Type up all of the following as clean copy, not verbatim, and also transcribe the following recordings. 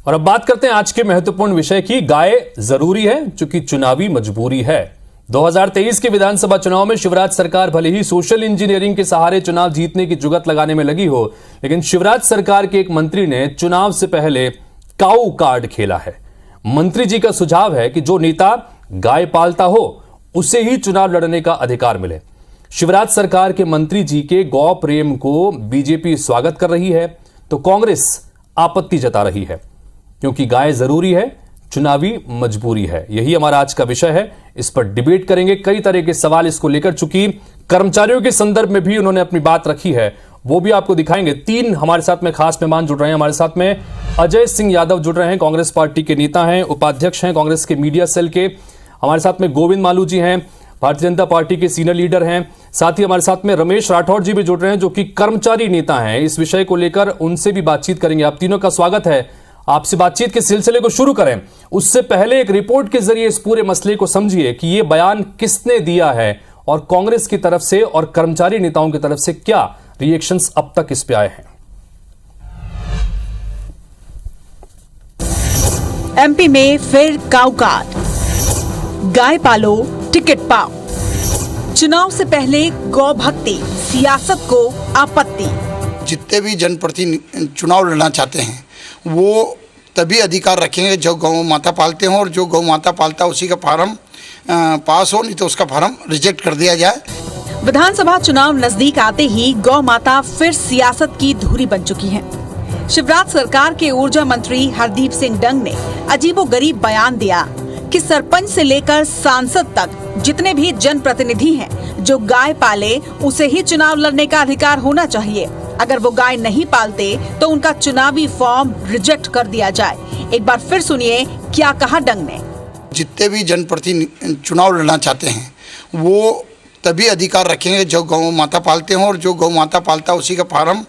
और अब बात करते हैं आज के महत्वपूर्ण विषय की। गाय जरूरी है चूंकि चुनावी मजबूरी है। 2023 के विधानसभा चुनाव में शिवराज सरकार भले ही सोशल इंजीनियरिंग के सहारे चुनाव जीतने की जुगत लगाने में लगी हो, लेकिन शिवराज सरकार के एक मंत्री ने चुनाव से पहले काऊ कार्ड खेला है। मंत्री जी का सुझाव है कि जो नेता गाय पालता हो उसे ही चुनाव लड़ने का अधिकार मिले। शिवराज सरकार के मंत्री जी के गौ प्रेम को बीजेपी स्वागत कर रही है तो कांग्रेस आपत्ति जता रही है, क्योंकि गाय जरूरी है, चुनावी मजबूरी है। यही हमारा आज का विषय है। इस पर डिबेट करेंगे। कई तरह के सवाल इसको लेकर, चूंकि कर्मचारियों के संदर्भ में भी उन्होंने अपनी बात रखी है, वो भी आपको दिखाएंगे। तीन हमारे साथ में खास मेहमान जुड़ रहे हैं। हमारे साथ में अजय सिंह यादव जुड़ रहे हैं, कांग्रेस पार्टी के नेता हैं, उपाध्यक्ष हैं कांग्रेस के मीडिया सेल के। हमारे साथ में गोविंद मालू जी हैं, भारतीय जनता पार्टी के सीनियर लीडर हैं। साथ ही हमारे साथ में रमेश राठौड़ जी भी जुड़ रहे हैं, जो कि कर्मचारी नेता हैं। इस विषय को लेकर उनसे भी बातचीत करेंगे। आप तीनों का स्वागत है। आपसे बातचीत के सिलसिले को शुरू करें उससे पहले एक रिपोर्ट के जरिए इस पूरे मसले को समझिए कि यह बयान किसने दिया है और कांग्रेस की तरफ से और कर्मचारी नेताओं की तरफ से क्या रिएक्शंस अब तक इस पे आए हैं। एमपी में फिर काऊ कार्ड, गाय पालो टिकट पाओ। चुनाव से पहले गौ भक्ति, सियासत को आपत्ति। जितने भी जनप्रतिनिधि चुनाव लड़ना चाहते हैं वो तभी अधिकार रखेंगे जो गौ माता पालते हों, और जो गौ माता पालता है उसी का फार्म पास हो, नहीं तो उसका फार्म रिजेक्ट कर दिया जाए। विधानसभा चुनाव नजदीक आते ही गौ माता फिर सियासत की धुरी बन चुकी है। शिवराज सरकार के ऊर्जा मंत्री हरदीप सिंह डंग ने अजीबोगरीब बयान दिया कि सरपंच से लेकर सांसद तक जितने भी जनप्रतिनिधि हैं जो गाय पाले उसे ही चुनाव लड़ने का अधिकार होना चाहिए। अगर वो गाय नहीं पालते तो उनका चुनावी फॉर्म रिजेक्ट कर दिया जाए। एक बार फिर सुनिए क्या कहा डंग ने। जितने भी जनप्रतिनिधि चुनाव लड़ना चाहते हैं वो तभी अधिकार रखेंगे जो गौ माता पालते हों, और जो गौ माता पालता है उसी का फार्म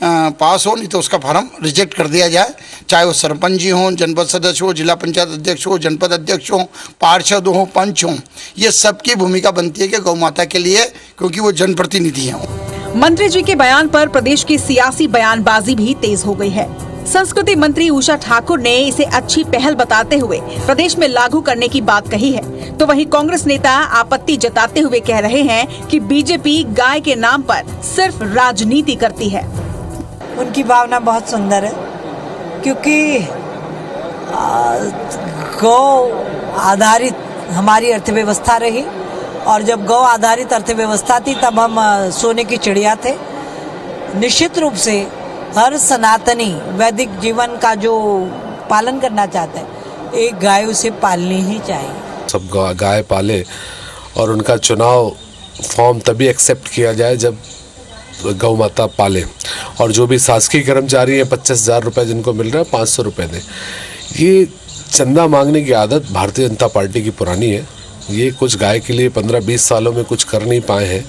पास हो, नहीं तो उसका फार्म रिजेक्ट कर दिया जाए। चाहे वो सरपंच जी हों, जनपद सदस्य हो, जिला पंचायत अध्यक्ष हो, जनपद अध्यक्ष हो, पार्षद हो, पंच हो, ये सबकी भूमिका बनती है कि गौ माता के लिए, क्योंकि वो जनप्रतिनिधि हैं। मंत्री जी के बयान पर प्रदेश की सियासी बयानबाजी भी तेज हो गई है। संस्कृति मंत्री उषा ठाकुर ने इसे अच्छी पहल बताते हुए प्रदेश में लागू करने की बात कही है, तो वहीं कांग्रेस नेता आपत्ति जताते हुए कह रहे हैं कि बीजेपी गाय के नाम पर सिर्फ राजनीति करती है। उनकी भावना बहुत सुंदर है, क्योंकि गौ आधारित हमारी अर्थव्यवस्था रही, और जब गौ आधारित अर्थव्यवस्था थी तब हम सोने की चिड़िया थे। निश्चित रूप से हर सनातनी वैदिक जीवन का जो पालन करना चाहता है, एक गाय उसे पालनी ही चाहिए। सब गाय पाले और उनका चुनाव फॉर्म तभी एक्सेप्ट किया जाए जब गौ माता पाले, और जो भी शासकीय कर्मचारी हैं 25,000 रुपये जिनको मिल रहा है 500 रुपये दें। ये चंदा मांगने की आदत भारतीय जनता पार्टी की पुरानी है। ये कुछ गाय के लिए 15-20 सालों में कुछ कर नहीं पाए हैं।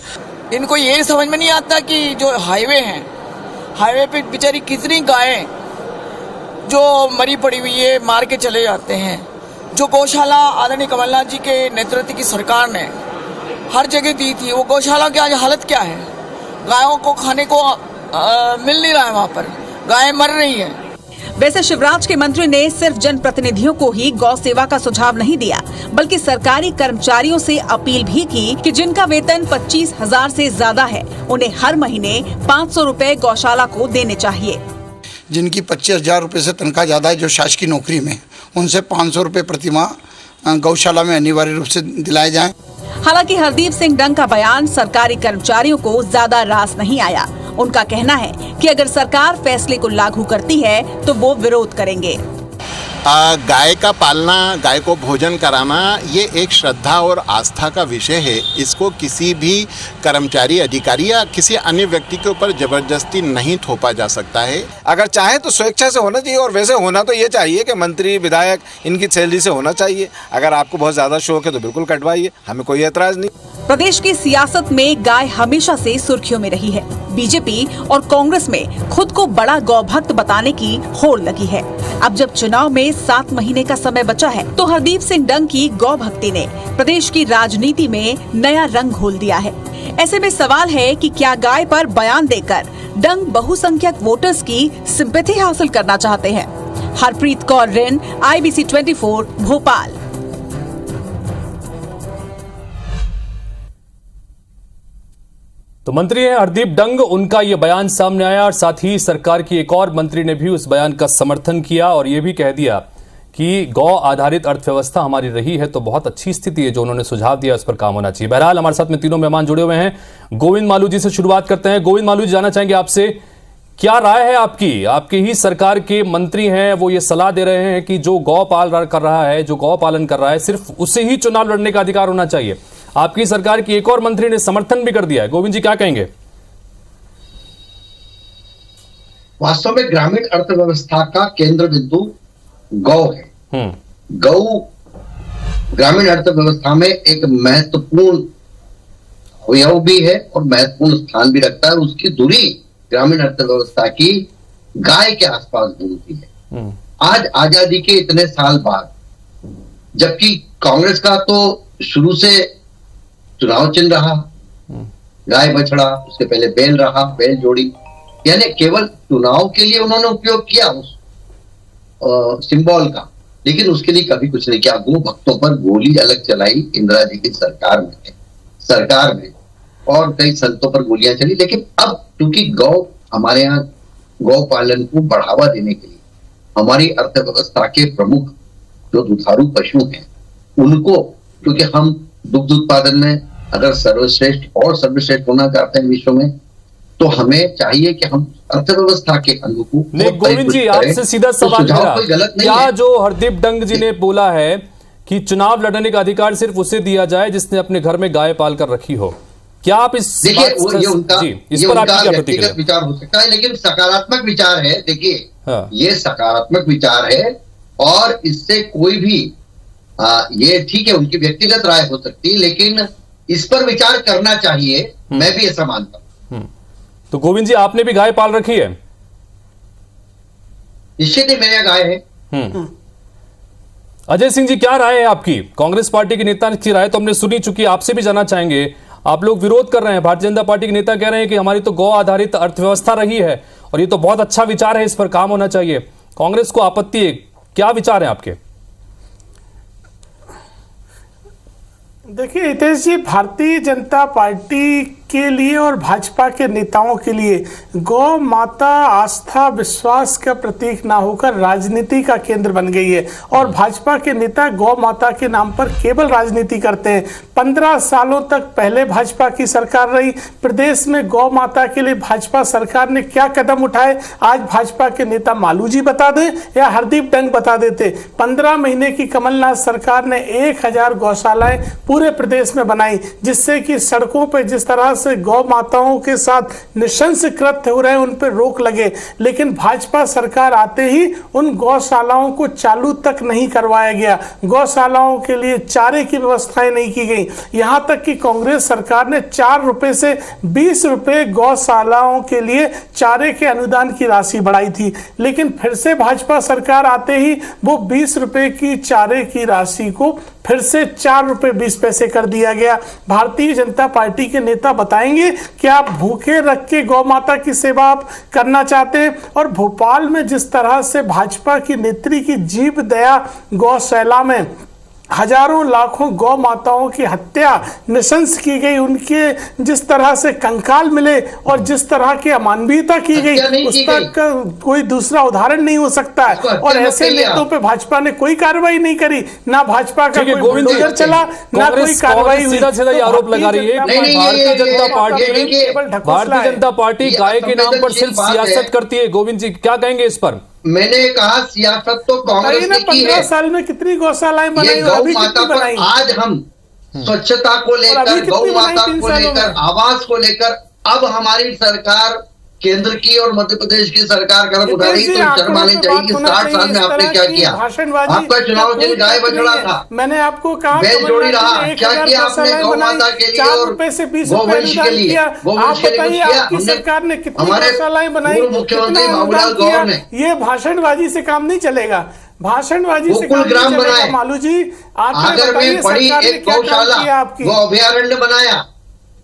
इनको ये समझ में नहीं आता कि जो हाईवे हैं, हाईवे पे बेचारी कितनी गायें जो मरी पड़ी हुई है मार के चले जाते हैं। जो गौशाला आदरणीय कमलनाथ जी के नेतृत्व की सरकार ने हर जगह दी थी, वो गौशाला की आज हालत क्या है? गायों को खाने को मिल नहीं रहा है, वहाँ पर गायें मर रही हैं। वैसे शिवराज के मंत्री ने सिर्फ जनप्रतिनिधियों को ही गौ सेवा का सुझाव नहीं दिया, बल्कि सरकारी कर्मचारियों से अपील भी की कि जिनका वेतन 25,000 से ज्यादा है उन्हें हर महीने 500 रुपए गौशाला को देने चाहिए। जिनकी 25,000 रुपये से तनख्वाह ज़्यादा है, जो शासकीय नौकरी में, उनसे 500 रुपये प्रतिमाह गौशाला में अनिवार्य रूप से दिलाए जाएं। हालांकि हरदीप सिंह डंग का बयान सरकारी कर्मचारियों को ज्यादा रास नहीं आया। उनका कहना है कि अगर सरकार फैसले को लागू करती है तो वो विरोध करेंगे। गाय का पालना, गाय को भोजन कराना, ये एक श्रद्धा और आस्था का विषय है। इसको किसी भी कर्मचारी, अधिकारी या किसी अन्य व्यक्ति के ऊपर जबरदस्ती नहीं थोपा जा सकता है। अगर चाहे तो स्वेच्छा से होना चाहिए, और वैसे होना तो ये चाहिए कि मंत्री विधायक इनकी सैलरी से होना चाहिए। अगर आपको बहुत ज्यादा शौक है तो बिल्कुल कटवाइए, हमें कोई एतराज नहीं। प्रदेश की सियासत में गाय हमेशा से सुर्खियों में रही है। बीजेपी और कांग्रेस में खुद को बड़ा गौ भक्त बताने की होड़ लगी है। अब जब चुनाव में 7 महीने का समय बचा है, तो हरदीप सिंह डंग की गौ भक्ति ने प्रदेश की राजनीति में नया रंग घोल दिया है। ऐसे में सवाल है कि क्या गाय पर बयान देकर डंग बहुसंख्यक वोटर्स की सिंपैथी हासिल करना चाहते हैं। हरप्रीत कौर रिन, IBC 24 भोपाल। तो मंत्री हैं हरदीप डंग, उनका यह बयान सामने आया और साथ ही सरकार की एक और मंत्री ने भी उस बयान का समर्थन किया और यह भी कह दिया कि गौ आधारित अर्थव्यवस्था हमारी रही है तो बहुत अच्छी स्थिति है, जो उन्होंने सुझाव दिया उस पर काम होना चाहिए। बहरहाल हमारे साथ में तीनों मेहमान जुड़े हुए हैं। गोविंद मालू जी से शुरुआत करते हैं। गोविंद मालू जी, जानना चाहेंगे आपसे, क्या राय है आपकी? आपकी ही सरकार के मंत्री हैं, वो ये सलाह दे रहे हैं कि जो गौ पालन कर रहा है सिर्फ उसे ही चुनाव लड़ने का अधिकार होना चाहिए। आपकी सरकार की एक और मंत्री ने समर्थन भी कर दिया है। गोविंद जी, क्या कहेंगे? वास्तव में ग्रामीण अर्थव्यवस्था का केंद्र बिंदु गौ है। गौ ग्रामीण अर्थव्यवस्था में एक महत्वपूर्ण अवयव भी है और महत्वपूर्ण स्थान भी रखता है। उसकी दूरी ग्रामीण अर्थव्यवस्था की गाय के आसपास घूमती है। आज आजादी के इतने साल बाद, जबकि कांग्रेस का तो शुरू से चुनाव चिन्ह रहा गाय बछड़ा, उसके पहले बैल रहा, बैल जोड़ी, यानी केवल चुनाव के लिए उन्होंने उपयोग किया उस सिंबल का, लेकिन उसके लिए कभी कुछ नहीं किया। गो भक्तों पर गोली अलग चलाई इंदिरा जी की सरकार में और कई संतों पर गोलियां चली। लेकिन अब क्योंकि गौ हमारे यहाँ गौ पालन को बढ़ावा देने के लिए हमारी अर्थव्यवस्था के प्रमुख जो दुधारू पशु हैं उनको, क्योंकि हम दुग्ध उत्पादन में अगर सर्वश्रेष्ठ होना चाहते हैं विश्व में, तो हमें चाहिए कि हम अर्थव्यवस्था के अंग को। नहीं गोविंद जी, आपसे सीधा सवाल मेरा, क्या जो हरदीप डंग जी ने बोला है कि चुनाव लड़ने का अधिकार सिर्फ उसे दिया जाए जिसने अपने घर में गाय पाल कर रखी हो, क्या आप इस इस पर आपकी क्या प्रतिक्रिया? विचार हो सकता है, लेकिन सकारात्मक विचार है। देखिए, ये सकारात्मक विचार है और इससे कोई भी ये ठीक है, उनकी व्यक्तिगत राय हो सकती है, लेकिन इस पर विचार करना चाहिए। मैं भी ऐसा मानता हूं। तो गोविंद जी, आपने भी गाय पाल रखी है? निश्चित ही मेरे गाय है। अजय सिंह जी, क्या राय है आपकी? कांग्रेस पार्टी के नेता की राय तो हमने सुनी चुकी, आपसे भी जानना चाहेंगे। आप लोग विरोध कर रहे हैं, भारतीय जनता पार्टी के नेता कह रहे हैं कि हमारी तो गौ आधारित अर्थव्यवस्था रही है और ये तो बहुत अच्छा विचार है, इस पर काम होना चाहिए। कांग्रेस को आपत्ति है, क्या विचार है आपके? देखिए हितेश जी, भारतीय जनता पार्टी के लिए और भाजपा के नेताओं के लिए गौ माता आस्था विश्वास का प्रतीक ना होकर राजनीति का केंद्र बन गई है और भाजपा के नेता गौ माता के नाम पर केवल राजनीति करते हैं। 15 सालों तक पहले भाजपा की सरकार रही, प्रदेश में गौ माता के लिए भाजपा सरकार ने क्या कदम उठाए आज भाजपा के नेता मालू जी बता दें या हरदीप डंग बता देते। 15 महीने की कमलनाथ सरकार ने 1000 गौशालाएं पूरे प्रदेश में बनाई, जिससे कि सड़कों पर जिस तरह से गौ माताओं के साथ निशंस कृत्य हो रहे हैं उन पर रोक लगे। लेकिन भाजपा सरकार आते ही उन गौशालाओं को चालू तक नहीं करवाया गया, गौशालाओं के लिए चारे की व्यवस्थाएं नहीं की गई। यहां तक कि कांग्रेस सरकार ने 4 रुपए से 20 रुपए गौशालाओं के लिए चारे के अनुदान की राशि बढ़ाई थी, लेकिन फिर से भाजपा सरकार आते ही वो 20 रुपए की चारे की राशि को फिर से 4 रुपए 20 पैसे कर दिया गया। भारतीय जनता पार्टी के नेता बताएंगे कि आप भूखे रख के गौ माता की सेवा आप करना चाहते हैं। और भोपाल में जिस तरह से भाजपा की नेत्री की जीव दया गौशाला में हजारों लाखों गौ माताओं की हत्या निशंस की गई, उनके जिस तरह से कंकाल मिले और जिस तरह की अमानवीयता की गई, उसका कोई दूसरा उदाहरण नहीं हो सकता है। और ऐसे नेताओं पे भाजपा ने कोई कार्रवाई नहीं करी, ना भाजपा का कोई बुलडोजर चला, ना कोई कार्रवाई हुई। सीधा आरोप लगा रही है भारतीय जनता पार्टी गाय के नाम पर सिर्फ सियासत करती है। गोविंद जी, क्या कहेंगे इस पर? मैंने कहा सियासत तो कांग्रेस ने की है। 15 साल में कितनी गौशालाएं बनाई, गौ माता पर आज हम स्वच्छता को लेकर, गौ माता को लेकर, आवास को लेकर, अब हमारी सरकार केंद्र की और मध्य प्रदेश की सरकार कदम उठा रही, तो शर्म आनी चाहिए कि 60 साल में आपने क्या किया? आपका चुनाव चिन्ह गाय बछड़ा था, मैंने आपको कहा बैल जोड़ी रहा, क्या किया आपने गौ माता के लिए और गोवंश के लिए? गोवंश के लिए आपकी सरकार ने कितनी गौशालाएं बनाई, मुख्यमंत्री बाबूलाल गौर ने। ये भाषणबाजी से काम नहीं चलेगा, भाषणबाजी से काम नहीं चलेगा। मालू जी, आगर में बड़ी एक गौशाला, गौ अभयारण्य बनाया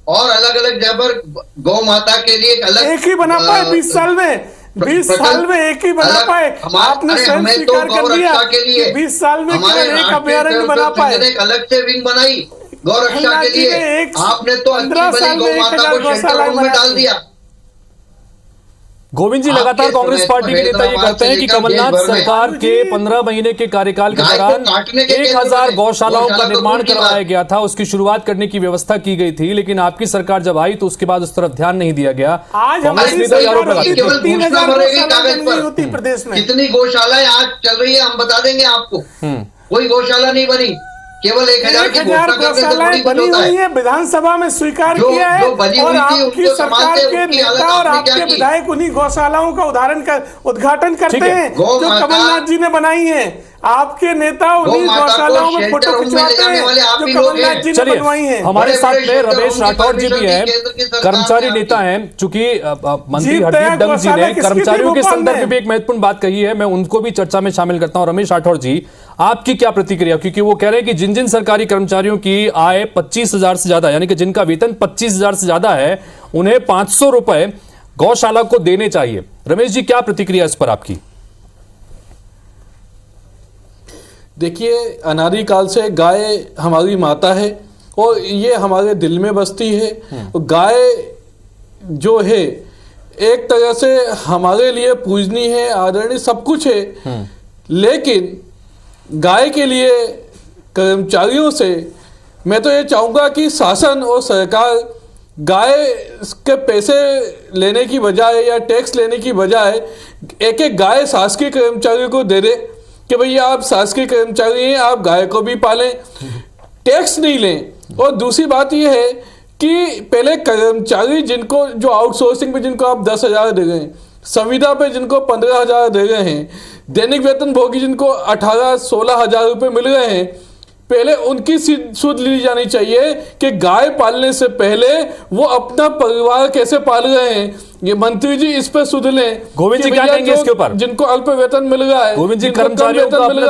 और अलग अलग जगह पर गौ माता के लिए एक अलग एक ही बना पाए 20 साल में। 20 साल में एक ही बना पाए। आपने स्वयं स्वीकार कर दिया कि 20 साल में केवल एक अभयारण्य बना पाए। एक अलग से विंग बनाई गौ रक्षा के लिए, आपने तो 15 साल में 1000 गौशाला में डाल दिया। गोविंद जी, लगातार कांग्रेस पार्टी के नेता ये कहते हैं कि कमलनाथ सरकार के 15 महीने के कार्यकाल के दौरान 1000 गौशालाओं का निर्माण करवाया गया था, उसकी शुरुआत करने की व्यवस्था की गई थी, लेकिन आपकी सरकार जब आई तो उसके बाद उस तरफ ध्यान नहीं दिया गया। आज कांग्रेस नेता ये आरोप लगाते हैं। 3000 गौशाला होती प्रदेश में। कितनी गौशालाएं आज चल रही है हम बता देंगे आपको। कोई गौशाला नहीं बनी, केवल 1000 की गौशालाएं बनी हुई है, विधानसभा में स्वीकार किया है और आपकी सरकार के नेता और आपके विधायक उन्हीं गौशालाओं का उद्घाटन करते हैं जो कमलनाथ जी ने बनाई है। आपके नेता उन्हीं गौशालाओं में फोटो खिंचवाते हैं जो कमलनाथ जी ने बनवाई है। हमारे साथ में रमेश राठौर जी भी हैं, कर्मचारी नेता हैं। चूंकि मंत्री हरदीप डंग जी ने कर्मचारियों के संदर्भ में भी एक महत्वपूर्ण बात कही है, मैं उनको भी चर्चा में शामिल करता हूं। रमेश राठौर जी, आपकी क्या प्रतिक्रिया, क्योंकि वो कह रहे हैं कि जिन जिन सरकारी कर्मचारियों की आय 25,000 से ज्यादा, यानी कि जिनका वेतन 25,000 से ज्यादा है, उन्हें 500 रुपए गौशाला को देने चाहिए। रमेश जी, क्या प्रतिक्रिया इस पर आपकी? देखिए, अनादि काल से गाय हमारी माता है और ये हमारे दिल में बसती है। गाय जो है एक तरह से हमारे लिए पूजनीय है, आदरणीय, सब कुछ है। लेकिन गाय के लिए कर्मचारियों से मैं तो ये चाहूँगा कि शासन और सरकार गाय के पैसे लेने की बजाय या टैक्स लेने की बजाय एक एक गाय शासकीय कर्मचारियों को दे दे कि भैया आप शासकीय कर्मचारी हैं, आप गाय को भी पालें, टैक्स नहीं लें। और दूसरी बात यह है कि पहले कर्मचारी जिनको जो आउटसोर्सिंग पे जिनको आप 10,000 दे रहे हैं, संविदा पे जिनको 15,000 दे रहे हैं, दैनिक वेतन भोगी जिनको 18-16,000 रुपये मिल रहे हैं, पहले उनकी सुध ली जानी चाहिए कि गाय पालने से पहले वो अपना परिवार कैसे पाल रहे हैं। ये मंत्री जी इस पे सुध लें। गोविंद जी क्या कहेंगे इसके ऊपर? जिनको अल्प वेतन मिल रहा है, गोविंद जी, कर्मचारियों को अपने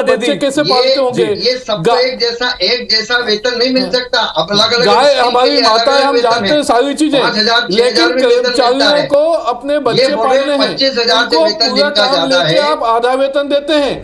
बच्चे कैसे पालते होंगे? ये सबको एक जैसा वेतन नहीं मिल सकता। अब अलग-अलग गाय हमारी माता है, हम जानते हैं सारी चीजें, लेकिन कर्मचारियों को अपने बच्चे पालने हैं, 25,000 से वेतन जिनका ज्यादा है, आप आधा वेतन देते हैं।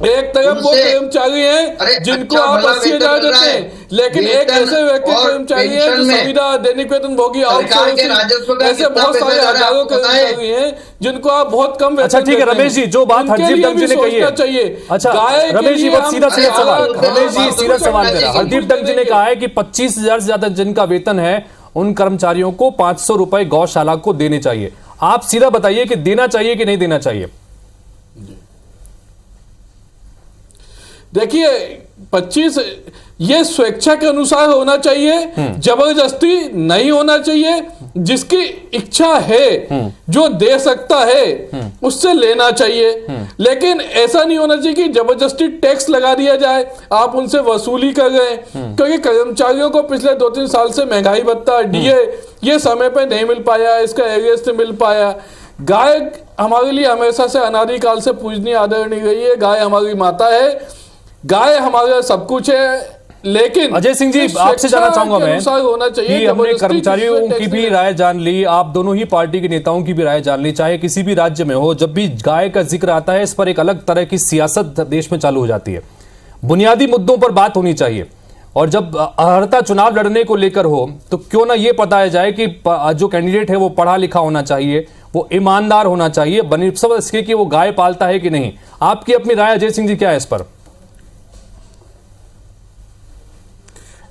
एक तरफ वो कर्मचारी हैं जिनको आप 80,000 देते हैं, लेकिन एक ऐसे व्यक्ति कर्मचारी हैं जो संविदा, दैनिक वेतन भोगी, ऐसे बहुत सारे हजारों कर्मचारी हैं जिनको आप बहुत कम वेतन। अच्छा ठीक है रमेश जी, जो बात हरदीप डंग जी ने कही है, अच्छा रमेश जी बहुत सीधा सवाल, रमेश जी सीधा सवाल मेरा, हरदीप डंग जी ने कहा है कि 25,000 से ज्यादा जिनका वेतन है उन कर्मचारियों को 500 रुपए गौशाला को देने चाहिए। आप सीधा बताइए कि देना चाहिए कि नहीं देना चाहिए? देखिए 25 ये स्वेच्छा के अनुसार होना चाहिए, जबरदस्ती नहीं होना चाहिए। जिसकी इच्छा है, जो दे सकता है, उससे लेना चाहिए। लेकिन ऐसा नहीं होना चाहिए कि जबरदस्ती टैक्स लगा दिया जाए, आप उनसे वसूली कर रहे हैं। क्योंकि कर्मचारियों को पिछले 2-3 साल से महंगाई भत्ता, डीए ये समय पे नहीं मिल पाया, इसका एरियर्स नहीं मिल पाया। गाय हमारे लिए हमेशा से अनादि काल से पूजनीय आदरणीय रही है। गाय हमारी माता है, गाय हमारा सब कुछ है। लेकिन अजय सिंह जी, आपसे जानना चाहूंगा मैं होना चाहिए कि हमने कर्मचारियों की भी राय जान ली, आप दोनों ही पार्टी के नेताओं की भी राय जान ली, चाहे किसी भी राज्य में हो, जब भी गाय का जिक्र आता है इस पर एक अलग तरह की सियासत देश में चालू हो जाती है। बुनियादी मुद्दों पर बात होनी चाहिए, और जब अर्हता चुनाव लड़ने को लेकर हो तो क्यों ना ये बताया जाए कि जो कैंडिडेट है वो पढ़ा लिखा होना चाहिए, वो ईमानदार होना चाहिए, बनिस्बत इसके कि वो गाय पालता है कि नहीं। आपकी अपनी राय अजय सिंह जी क्या है इस पर?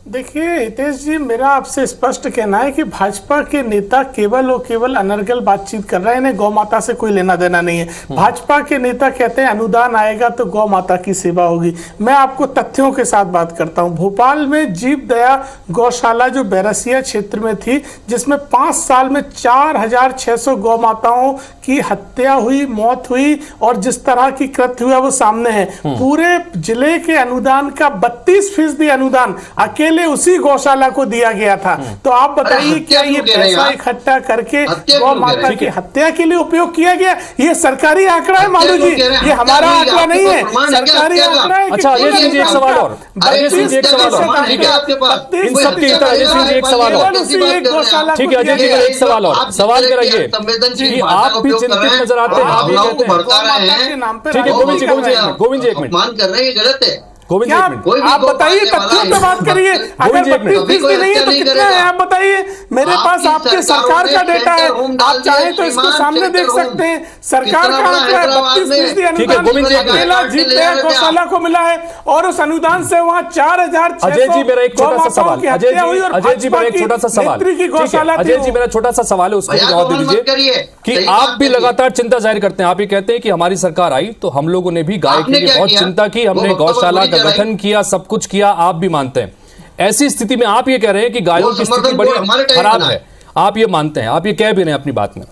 देखिए हितेश जी, मेरा आपसे स्पष्ट कहना है कि भाजपा के नेता केवल और केवल अनर्गल बातचीत कर रहे हैं, इन्हें गौ माता से कोई लेना देना नहीं है। भाजपा के नेता कहते हैं अनुदान आएगा तो गौ माता की सेवा होगी। मैं आपको तथ्यों के साथ बात करता हूं। भोपाल में जीव दया गौशाला जो बैरसिया क्षेत्र में थी, जिसमें 5 साल में 4,600 गौ माताओं की हत्या हुई, मौत हुई, और जिस तरह की कृत्य हुआ वो सामने है। पूरे जिले के अनुदान का 32% अनुदान अकेले पहले उसी गौशाला को दिया गया था। तो आप बताइए क्या ये पैसा इकट्ठा करके गौ माता की हत्या के लिए उपयोग किया गया? ये सरकारी आंकड़ा है मालू जी, ये हमारा आंकड़ा नहीं है, सरकारी आंकड़ा है। अच्छा अजय सिंह जी एक सवाल और, अजय सिंह जी एक सवाल और, ठीक है इन सब के अजय सिंह जी एक सवाल और, ठीक है अजय जी एक सवाल और, सवाल कराइए कि आप भी चिंतित नजर आते हैं, आप ये कहते हैं, ठीक है गोविंद जी एक मिनट मान कर रहे हैं, ये गलत है। क्या आप बताइए, तथ्यों पे बात करिए। अगर 32% नहीं है तो कितना है आप बताइए। मेरे पास आपके सरकार का डेटा है, आप चाहें तो इसको सामने देख सकते हैं। सरकार का आंकड़ा है 32% अनुदान गौशाला को मिला है और उस अनुदान से वहाँ 4,600। अजय जी मेरा एक छोटा सा सवाल, अजय जी मेरा एक छोटा सा सवाल, अजय जी मेरा छोटा सा सवाल है, उसको जवाब दे दीजिए कि आप भी लगातार चिंता जाहिर करते हैं। आप ये कहते हैं कि हमारी सरकार आई तो हम लोगों ने भी गाय के लिए बहुत चिंता की, हमने गौशाला का गठन किया, सब कुछ किया, आप भी मानते हैं। ऐसी स्थिति में आप ये कह रहे हैं कि गायों की स्थिति बड़ी खराब है, आप ये मानते हैं, आप ये कह भी रहे हैं अपनी बात में।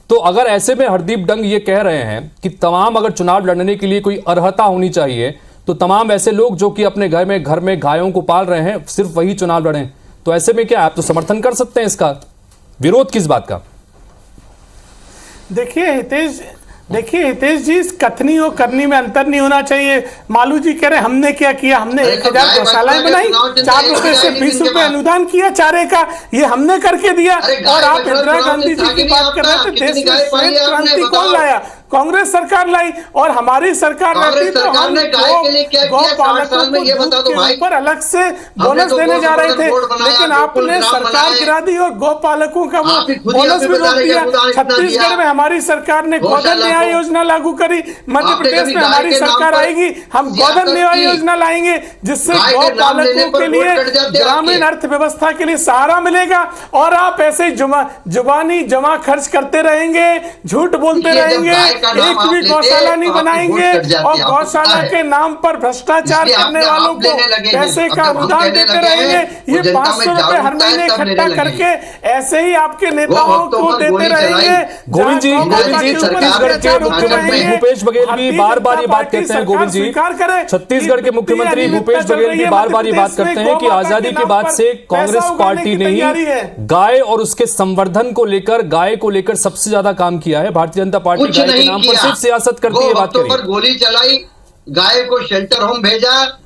तो अगर ऐसे में हरदीप डंग ये कह रहे हैं कि तमाम अगर चुनाव लड़ने के लिए कोई अर्हता होनी चाहिए तो तमाम ऐसे लोग जो कि अपने घर में गायों को पाल रहे हैं सिर्फ वही चुनाव लड़ें, तो ऐसे में क्या आप तो समर्थन कर सकते हैं इसका? विरोध किस बात का? देखिए हितेश जी, इस कथनी और करनी में अंतर नहीं होना चाहिए। मालू जी कह रहे हमने क्या किया, हमने 1000 गौशालाएं बनाई, 4 रुपए से 20 रुपए अनुदान किया चारे का, ये हमने करके दिया। और आप इंदिरा गांधी जी की बात कर रहे थे, देश में श्वेत क्रांति कौन लाया? कांग्रेस सरकार लाई। और हमारी सरकार रहती तो हम गौपालकों को ऊपर अलग से बोनस देने जा रहे थे, लेकिन आपने सरकार गिरा दी और गौपालकों का वो बोनस भी रोक दिया। छत्तीसगढ़ में हमारी सरकार ने गोधन न्याय योजना लागू करी, मध्य प्रदेश में हमारी सरकार आएगी, हम गोधन न्याय योजना लाएंगे जिससे गौपालकों के लिए ग्रामीण अर्थव्यवस्था के लिए सहारा मिलेगा। और आप ऐसे जुबानी जमा खर्च करते रहेंगे, झूठ बोलते रहेंगे, एक भी गौशाला नहीं बनाएंगे और गौशाला के नाम पर भ्रष्टाचार करने वालों को पैसे का अनुदान देते रहेंगे। ये 500 रुपए हर महीने इकट्ठा करके ऐसे ही आपके नेताओं को देते रहेंगे। गोविंद जी छत्तीसगढ़ के मुख्यमंत्री भूपेश बघेल भी बार बार ये बात कहते हैं, गोविंद जी छत्तीसगढ़ के मुख्यमंत्री भूपेश बघेल भी बार बार ये बात करते हैं कि आजादी के बाद से कांग्रेस पार्टी ने ही गाय और उसके संवर्धन को लेकर, गाय को लेकर सबसे ज्यादा काम किया है। भारतीय जनता पार्टी गाय के नाम पर सिर्फ सियासत करती है। बात करिए, गोली चलाई, गाय को शेल्टर होम भेजा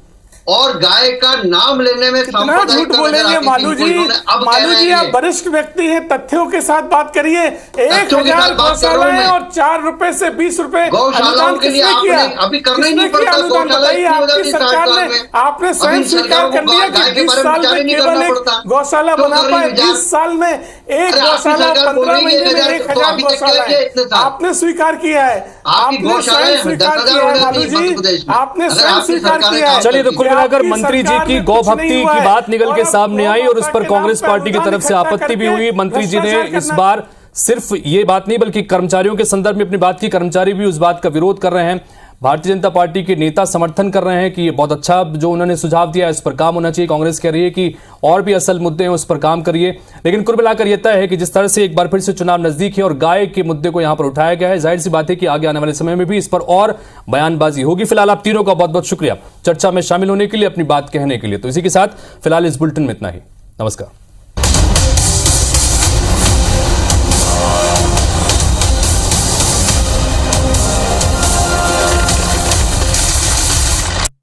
और गाय का नाम लेने में कितना झूठ बोलेंगे मालू जी। मालू जी आप वरिष्ठ व्यक्ति हैं, तथ्यों के साथ बात करिए। 1000 गौशालाएं और 4 रुपए से 20 रुपए अनुदान किसने किया? अभी करने नहीं पड़ता अनुदान बताइए। आपकी सरकार ने, आपने स्वयं स्वीकार कर दिया कि 20 साल में केवल एक गौशाला बना पाए। 20 साल में एक गौशाला, 15 महीने में 1000 गौशाला आपने स्वीकार किया है। आपने स्वयं स्वीकार किया है मालू जी, आपने स्वयं स्वीकार किया है। चलिए तो अगर मंत्री जी की गौ भक्ति की बात निकल के सामने आई और उस पर कांग्रेस पार्टी की तरफ से आपत्ति भी हुई, मंत्री जी ने इस बार सिर्फ ये बात नहीं बल्कि कर्मचारियों के संदर्भ में अपनी बात की, कर्मचारी भी उस बात का विरोध कर रहे हैं, भारतीय जनता पार्टी के नेता समर्थन कर रहे हैं कि ये बहुत अच्छा जो उन्होंने सुझाव दिया है, इस पर काम होना चाहिए। कांग्रेस कह रही है कि और भी असल मुद्दे हैं उस पर काम करिए। लेकिन कुल मिलाकर यह तय है कि जिस तरह से एक बार फिर से चुनाव नजदीक है और गाय के मुद्दे को यहां पर उठाया गया है, जाहिर सी बात है कि आगे आने वाले समय में भी इस पर और बयानबाजी होगी। फिलहाल आप तीनों का बहुत बहुत शुक्रिया चर्चा में शामिल होने के लिए, अपनी बात कहने के लिए। तो इसी के साथ फिलहाल इस बुलेटिन में इतना ही। नमस्कार।